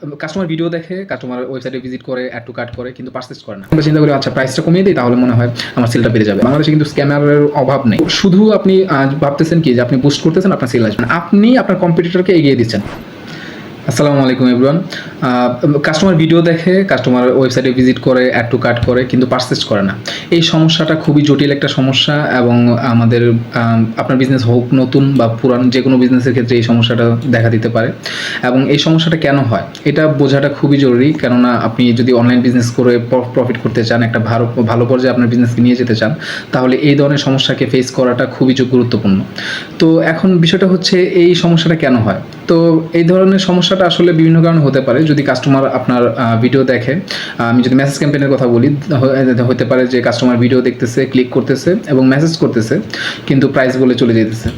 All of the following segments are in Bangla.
কাস্টমার ভিডিও দেখে, কাস্টমার ওয়েবসাইটে ভিজিট করে, অ্যাড টু কার্ট করে, কিন্তু পারচেজ করে না। আমরা চিন্তা করি আচ্ছা প্রাইসটা কমিয়ে দিই, তাহলে মনে হয় আমার সেলটা বেড়ে যাবে। বাংলাদেশে কিন্তু স্ক্যামারের অভাব নেই। শুধু আপনি ভাবতেছেন কি যে আপনি বুস্ট করতেছেন, আপনার সেল আসবে, আপনি আপনার কম্পিটিটরকে এগিয়ে দিচ্ছেন। আসসালামু আলাইকুম এভরিওয়ান। কাস্টমার ভিডিও দেখে, কাস্টমার ওয়েবসাইটে ভিজিট করে, অ্যাড টু কার্ট করে, কিন্তু পারচেজ করে না। এই সমস্যাটা খুবই জটিল একটা সমস্যা, এবং আমাদের আপনার বিজনেস হোক নতুন বা পুরান, যে কোনো বিজনেসের ক্ষেত্রে এই সমস্যাটা দেখা দিতে পারে। এবং এই সমস্যাটা কেন হয় এটা বোঝাটা খুবই জরুরি, কেননা আপনি যদি অনলাইন বিজনেস করে প্রফিট করতে চান, একটা ভালো পর্যায়ে আপনার বিজনেসকে নিয়ে যেতে চান, তাহলে এই ধরনের সমস্যাকে ফেস করাটা খুবই গুরুত্বপূর্ণ। তো এখন বিষয়টা হচ্ছে এই সমস্যাটা কেন হয়। তো এই ধরনের সমস্যাটা আসলে বিভিন্ন কারণে হতে পারে। যদি কাস্টমার আপনার ভিডিও দেখে, আমি যদি মেসেজ ক্যাম্পেইনের কথা বলি, হতে পারে যে কাস্টমার ভিডিও দেখতেছে, ক্লিক করতেছে এবং মেসেজ করতেছে, কিন্তু প্রাইস বলে চলে যেতেছে।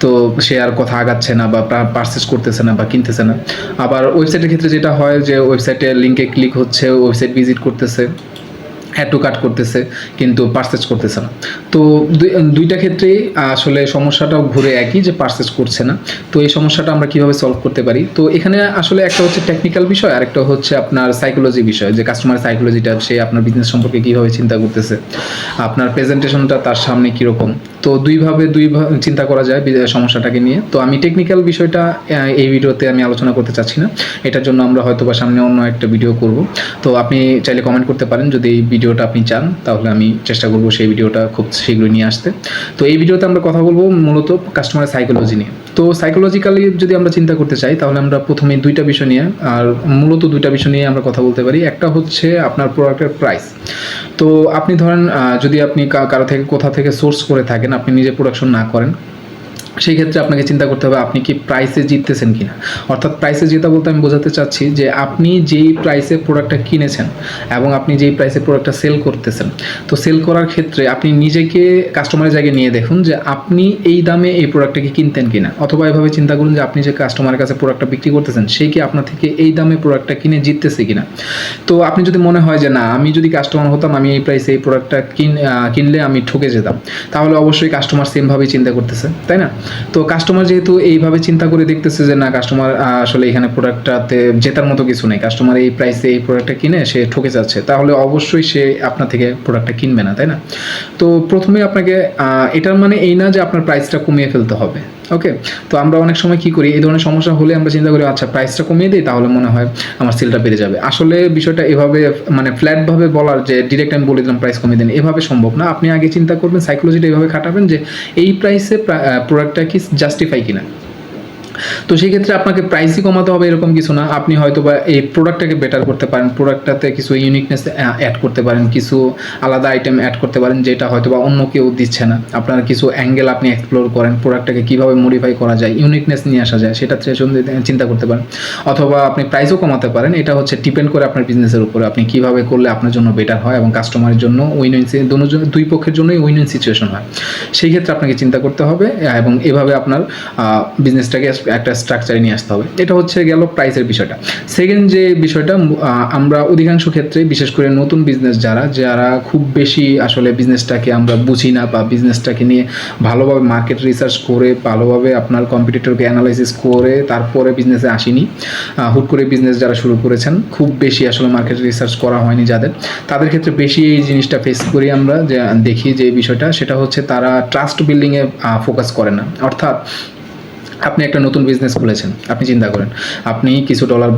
তো সে আর কথা আগাচ্ছে না বা পারচেজ করতেছে না বা কিনতেছে না। আবার ওয়েবসাইটের ক্ষেত্রে যেটা হয় যে ওয়েবসাইটের লিঙ্কে ক্লিক হচ্ছে, ওয়েবসাইট ভিজিট করতেছে, অ্যাড টু কার্ট করতেছে, কিন্তু পারচেজ করতেছে না। তো দুইটা ক্ষেত্রেই আসলে সমস্যাটাও ঘুরে একই, যে পারচেজ করছে না। তো এই সমস্যাটা আমরা কীভাবে সলভ করতে পারি? তো এখানে আসলে একটা হচ্ছে টেকনিক্যাল বিষয়, আর একটা হচ্ছে আপনার সাইকোলজি বিষয়, যে কাস্টমার সাইকোলজিটা, সে আপনার বিজনেস সম্পর্কে কীভাবে চিন্তা করতেছে, আপনার প্রেজেন্টেশনটা তার সামনে কীরকম। তো দুইভাবে চিন্তা করা যায় সমস্যাটাকে নিয়ে। তো আমি টেকনিক্যাল বিষয়টা এই ভিডিওতে আমি আলোচনা করতে চাচ্ছি না। এটার জন্য আমরা হয়তো বা সামনে অন্য একটা ভিডিও করব। তো আপনি চাইলে কমেন্ট করতে পারেন যদি এই ভিডিওটা আপনি চান, তাহলে আমি চেষ্টা করব সেই ভিডিওটা খুব শীঘ্রই নিয়ে আসতে। তো এই ভিডিওতে আমরা কথা বলবো মূলত কাস্টমারের সাইকোলজি নিয়ে। তো সাইকোলজিক্যালি যদি আমরা চিন্তা করতে চাই, তাহলে আমরা প্রথমে দুইটা বিষয় নিয়ে, আর মূলত দুইটা বিষয় নিয়ে আমরা কথা বলতে পারি। একটা হচ্ছে আপনার প্রোডাক্টের প্রাইস। তো আপনি ধরেন যদি আপনি কারো থেকে কোথা থেকে সোর্স করে থাকেন, আপনি নিজে প্রোডাকশন না করেন, সেই ক্ষেত্রে আপনাকে চিন্তা করতে হবে আপনি কি প্রাইসে জিততেছেন কিনা। অর্থাৎ প্রাইসে জেতা বলতে আমি বোঝাতে চাচ্ছি যে আপনি যেই প্রাইসে প্রোডাক্টটা কিনেছেন এবং আপনি যেই প্রাইসে প্রোডাক্টটা সেল করতেছেন, তো সেল করার ক্ষেত্রে আপনি নিজেকে কাস্টমারের জায়গায় নিয়ে দেখুন যে আপনি এই দামে এই প্রোডাক্টটাকে কিনতেন কিনা। অথবা এভাবে চিন্তা করুন যে আপনি যে কাস্টমারের কাছে প্রোডাক্টটা বিক্রি করতেছেন, সেই কি আপনার থেকে এই দামে প্রোডাক্টটা কিনে জিততেছে কিনা। তো আপনি যদি মনে হয় যে না, আমি যদি কাস্টমার হতাম, আমি এই প্রাইসে এই প্রোডাক্টটা কিনলে আমি ঠকে যেতাম, তাহলে অবশ্যই কাস্টমার সেমভাবেই চিন্তা করতেছে, তাই না? তো কাস্টমার যেহেতু এইভাবে চিন্তা করে দেখতেছে যে না, কাস্টমার আসলে এখানে প্রোডাক্টটাতে জেতার মতো কিছু নেই, কাস্টমার এই প্রাইসে এই প্রোডাক্টটা কিনে সে ঠকে যাচ্ছে, তাহলে অবশ্যই সে আপনার থেকে প্রোডাক্টটা কিনবে না, তাই না? তো প্রথমে আপনাকে এটার মানে এই না যে আপনার প্রাইসটা কমিয়ে ফেলতে হবে। ওকে, তো আমরা অনেক সময় কি করি, এই ধরনের সমস্যা হলে আমরা চিন্তা করি আচ্ছা প্রাইসটা কমিয়ে দিই, তাহলে মনে হয় আমার সেলটা বেড়ে যাবে। আসলে বিষয়টা এভাবে মানে ফ্ল্যাটভাবে বলার যে ডিরেক্ট আমি বলে দিলাম প্রাইস কমিয়ে দিন, এভাবে সম্ভব না। আপনি আগে চিন্তা করবেন, সাইকোলজিটা এভাবে খাটাবেন যে এই প্রাইসে প্রোডাক্টটা কি জাস্টিফাই কিনা। তো সেই ক্ষেত্রে আপনাকে প্রাইসই কমাতে হবে এরকম কিছু না। আপনি হয়তো বা এই প্রোডাক্টটাকে বেটার করতে পারেন, প্রোডাক্টটাতে কিছু ইউনিকনেস অ্যাড করতে পারেন, কিছু আলাদা আইটেম অ্যাড করতে পারেন যেটা হয়তো বা অন্য কেউ দিচ্ছে না। আপনার কিছু অ্যাঙ্গেল আপনি এক্সপ্লোর করেন, প্রোডাক্টটাকে কীভাবে মডিফাই করা যায়, ইউনিকনেস নিয়ে আসা যায়, সেটা চিন্তা করতে পারেন। অথবা আপনি প্রাইসও কমাতে পারেন। এটা হচ্ছে ডিপেন্ড করে আপনার বিজনেসের উপরে, আপনি কীভাবে করলে আপনার জন্য বেটার হয় এবং কাস্টমারের জন্য উইন উইন, দুই পক্ষের জন্যই উইন উইন সিচুয়েশন হয়। সেই ক্ষেত্রে আপনাকে চিন্তা করতে হবে এবং এভাবে আপনার বিজনেসটাকে একটা স্ট্রাকচারে নিয়ে আসতে হবে। এটা হচ্ছে গেল প্রাইসের বিষয়টা। সেকেন্ড যে বিষয়টা, আমরা অধিকাংশ ক্ষেত্রে বিশেষ করে নতুন বিজনেস যারা খুব বেশি আসলে বিজনেসটাকে আমরা বুঝি না, বা বিজনেসটাকে নিয়ে ভালোভাবে মার্কেট রিসার্চ করে, ভালোভাবে আপনার কম্পিটিটরকে অ্যানালাইসিস করে তারপরে বিজনেসে আসিনি, হুট করে বিজনেস যারা শুরু করেছেন, খুব বেশি আসলে মার্কেট রিসার্চ করা হয়নি তাদের ক্ষেত্রে বেশি এই জিনিসটা ফেস করি আমরা, যে দেখি যে বিষয়টা, সেটা হচ্ছে তারা ট্রাস্ট বিল্ডিংয়ে ফোকাস করে না। অর্থাৎ আপনি একটা নতুন বিজনেস খুলেছেন, আপনি চিন্তা করেন আপনি কিছু ডলার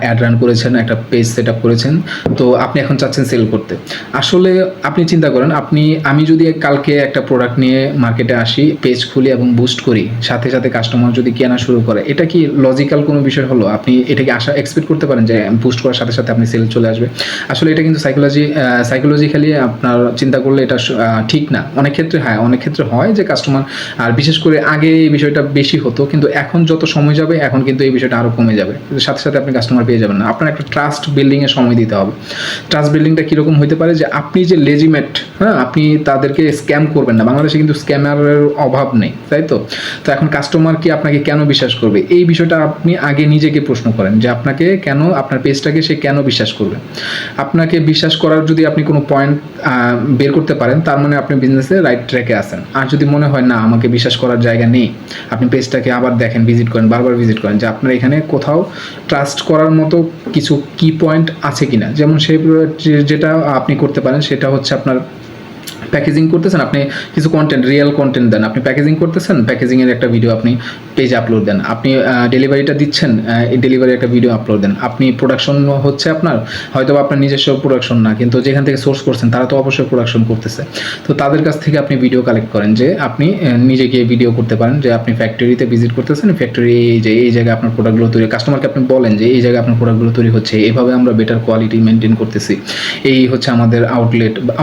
অ্যাড রান করেছেন, একটা পেজ সেট আপ করেছেন, তো আপনি এখন চাচ্ছেন সেল করতে। আসলে আপনি চিন্তা করেন, আমি যদি কালকে একটা প্রোডাক্ট নিয়ে মার্কেটে আসি, পেজ খুলি এবং বুস্ট করি, সাথে সাথে কাস্টমার যদি কেনা শুরু করে, এটা কি লজিক্যাল কোনো বিষয় হলো? আপনি এটাকে এক্সপেক্ট করতে পারেন যে বুস্ট করার সাথে সাথে আপনি সেল চলে আসবে? আসলে এটা কিন্তু সাইকোলজিক্যালি আপনার চিন্তা করলে এটা ঠিক না। অনেক ক্ষেত্রে অনেক ক্ষেত্রে হয় যে কাস্টমার, আর বিশেষ করে আগে এই বিষয়টা বেশি হতো, কিন্তু এখন যত সময় যাবে এখন কিন্তু এই বিষয়টা আরও কমে যাবে, সাথে সাথে আপনি কাস্টমার পেয়ে যাবেন না। আপনার একটা ট্রাস্ট বিল্ডিংয়ে সময় দিতে হবে। ট্রাস্ট বিল্ডিংটা কীরকম হতে পারে, যে আপনি যে লেজিমেট, আপনি তাদেরকে স্ক্যাম করবেন না। বাংলাদেশে কিন্তু স্ক্যামারের অভাব নেই, তাই তো? তো এখন কাস্টমার কি আপনাকে কেন বিশ্বাস করবে, এই বিষয়টা আপনি আগে নিজেকে প্রশ্ন করেন, যে আপনাকে কেন, আপনার পেজটাকে সে কেন বিশ্বাস করবে। আপনাকে বিশ্বাস করার যদি আপনি কোনো পয়েন্ট বের করতে পারেন, তার মানে আপনি বিজনেসে রাইট ট্র্যাকে আছেন। আর যদি মনে হয় না আমাকে বিশ্বাস করার জায়গা নেই, আপনি পেজটা পেজটাকে আবার দেখেন, ভিজিট করেন, বারবার ভিজিট করেন যে আপনার এখানে কোথাও ট্রাস্ট করার মতো কিছু কি পয়েন্ট আছে কিনা। যেমন সেই যেটা আপনি করতে পারেন সেটা হচ্ছে আপনার প্যাকেজিং করতেছেন, আপনি কিছু কন্টেন্ট, রিয়েল কন্টেন্ট দেন। আপনি প্যাকেজিং করতেছেন, প্যাকেজিংয়ের একটা ভিডিও আপনি পেজে আপলোড দেন। আপনি ডেলিভারিটা দিচ্ছেন, এই ডেলিভারি একটা ভিডিও আপলোড দেন। আপনি প্রোডাকশন হচ্ছে আপনার, হয়তো আপনার নিজস্ব প্রোডাকশন না, কিন্তু যেখান থেকে সোর্স করছেন তারা তো অবশ্যই প্রোডাকশন করতেছে। তো তাদের কাছ থেকে আপনি ভিডিও কালেক্ট করেন, যে আপনি নিজে গিয়ে ভিডিও করতে পারেন, যে আপনি ফ্যাক্টরিতে ভিজিট করতেছেন, ফ্যাক্টরি এই জায়গায় আপনার প্রোডাক্টগুলো তৈরি, কাস্টমারকে আপনি বলেন যে এই জায়গায় আপনার প্রোডাক্টগুলো তৈরি হচ্ছে, এভাবে আমরা বেটার কোয়ালিটি মেনটেন করতেছি, এই হচ্ছে আমাদের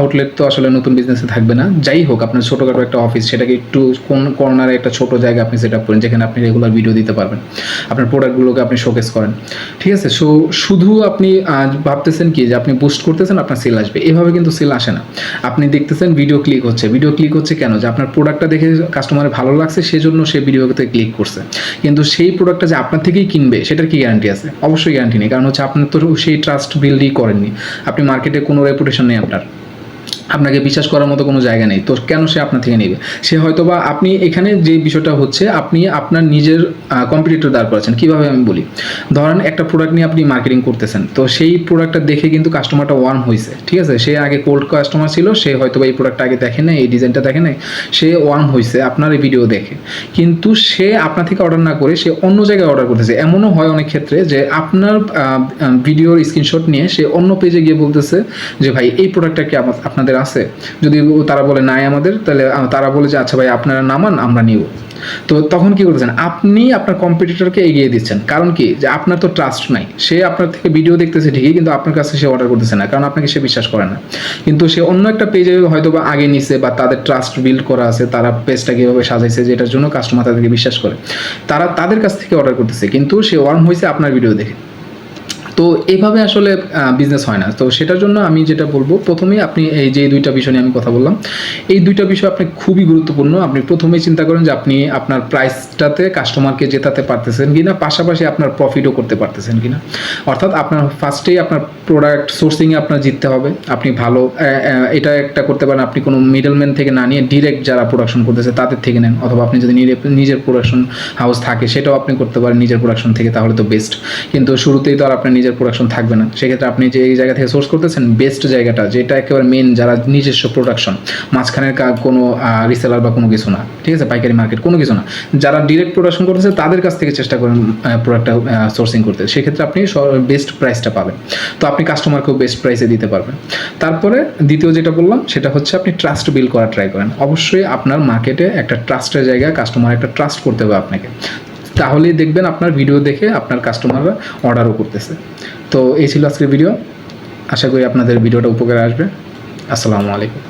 আউটলেট তো আসলে নতুন বিজনেসে থাকবে না। যাই হোক, আপনার ছোটোখাটো একটা অফিস, সেটাকে একটু কোন কর্নারে একটা ছোটো জায়গা আপনি সেট আপ করেন, যেখানে আপনি রেগুলার ভিডিও দিতে পারবেন, আপনার প্রোডাক্টগুলোকে আপনি শোকেস করেন। ঠিক আছে? সো শুধু আপনি ভাবতেছেন কি যে আপনি বুস্ট করতেছেন, আপনার সেল আসবে, এভাবে কিন্তু সেল আসে না। আপনি দেখতেছেন ভিডিও ক্লিক হচ্ছে কেন? যে আপনার প্রোডাক্টটা দেখে কাস্টমারের ভালো লাগছে, সেজন্য সে ভিডিওতে ক্লিক করছে। কিন্তু সেই প্রোডাক্টটা যে আপনার থেকেই কিনবে, সেটার কি গ্যারান্টি আছে? অবশ্যই গ্যারান্টি নেই, কারণ হচ্ছে আপনার তো সেই ট্রাস্ট বিল্ডই করেননি। আপনি মার্কেটে কোনো রেপুটেশন নেই, আপনাকে বিশ্বাস করার মতো কোনো জায়গা নেই, তো কেন সে আপনার থেকে নেবে? সে হয়তো বা, আপনি এখানে যে বিষয়টা হচ্ছে, আপনি আপনার নিজের কম্পিটিটর দাঁড় করাচ্ছেন। কীভাবে আমি বলি, ধরেন একটা প্রোডাক্ট নিয়ে আপনি মার্কেটিং করতেছেন, তো সেই প্রোডাক্টটা দেখে কিন্তু কাস্টমারটা ওয়ার্ম হয়েছে, ঠিক আছে? সে আগে কোল্ড কাস্টমার ছিল, সে হয়তো বা এই প্রোডাক্টটা আগে দেখে নাই, এই ডিজাইনটা দেখে নাই, সে ওয়ার্ম হয়েছে আপনার এই ভিডিও দেখে, কিন্তু সে আপনার থেকে অর্ডার না করে সে অন্য জায়গায় অর্ডার করতেছে। এমনও হয় অনেক ক্ষেত্রে যে আপনার ভিডিওর স্ক্রিনশট নিয়ে সে অন্য পেজে গিয়ে বলতেছে যে ভাই এই প্রোডাক্টটা কি আপনাদের আছে? যদি তারা বলে নাই আমাদের, তাহলে তারা বলে যে আচ্ছা ভাই আপনারা নামান, আমরা নিব। তো তখন কি করতেছেন, আপনি আপনার কম্পিটিটরকে এগিয়ে দিচ্ছেন। কারণ কি, যে আপনার তো ট্রাস্ট নাই। সে আপনার থেকে ভিডিও দেখতেছে ঠিকই, কিন্তু আপনার কাছে সে অর্ডার করতেছে না, কারণ আপনাকে সে বিশ্বাস করে না। কিন্তু সে অন্য একটা পেজে হয়তো বা আগে নিছে, বা তাদের ট্রাস্ট বিল্ড করা আছে, তারা পেজটা কীভাবে সাজাইছে, যেটার জন্য কাস্টমার তাদেরকে বিশ্বাস করে, তারা তাদের কাছ থেকে অর্ডার করতেছে, কিন্তু সে ওয়ার্ম হয়েছে আপনার ভিডিও দেখে। তো এইভাবে আসলে বিজনেস হয় না। তো সেটার জন্য আমি যেটা বলবো, প্রথমেই আপনি এই যে দুইটা বিষয় নিয়ে আমি কথা বললাম, এই দুইটা বিষয় আপনি খুবই গুরুত্বপূর্ণ। আপনি প্রথমেই চিন্তা করেন যে আপনি আপনার প্রাইসটাতে কাস্টমারকে জেতাতে পারতেছেন কিনা, পাশাপাশি আপনার প্রফিটও করতে পারতেছেন কিনা। অর্থাৎ আপনার ফার্স্টেই আপনার প্রোডাক্ট সোর্সিংয়ে আপনার জিততে হবে। আপনি ভালো এটা একটা করতে পারেন, আপনি কোনো মিডলম্যান থেকে না নিয়ে ডিরেক্ট যারা প্রোডাকশন করতেছে তাদের থেকে নেন, অথবা আপনি যদি নিজের প্রোডাকশন হাউস থাকে সেটাও আপনি করতে পারেন নিজের প্রোডাকশন থেকে, তাহলে তো বেস্ট। কিন্তু শুরুতেই তো আর আপনার নিজের প্রোডাকশন থাকবে না, সেক্ষেত্রে আপনি যে এই জায়গা থেকে সোর্স করতেছেন, বেস্ট জায়গাটা যেটা একেবারে মেন, যারা নিজস্ব প্রোডাকশন, মাঝখানের কোনো রিসেলার বা কোনো কিছু না, ঠিক আছে, পাইকারি মার্কেট কোনো কিছু না, যারা ডিরেক্ট প্রোডাকশন করতেছে তাদের কাছ থেকে চেষ্টা করেন প্রোডাক্টটা সোর্সিং করতে। সেক্ষেত্রে আপনি বেস্ট প্রাইসটা পাবেন, তো আপনি কাস্টমারকেও বেস্ট প্রাইসে দিতে পারবেন। তারপরে দ্বিতীয় যেটা বললাম সেটা হচ্ছে আপনি ট্রাস্ট বিল্ড করা ট্রাই করেন। অবশ্যই আপনার মার্কেটে একটা ট্রাস্টের জায়গা, কাস্টমার একটা ট্রাস্ট করতে হবে আপনাকে, তাহলেই দেখবেন আপনার ভিডিও দেখে আপনার কাস্টমাররা অর্ডারও করতেছে। তো এই ছিল আজকের ভিডিও, আশা করি আপনাদের ভিডিওটা উপকারে আসবে। আসসালামু আলাইকুম।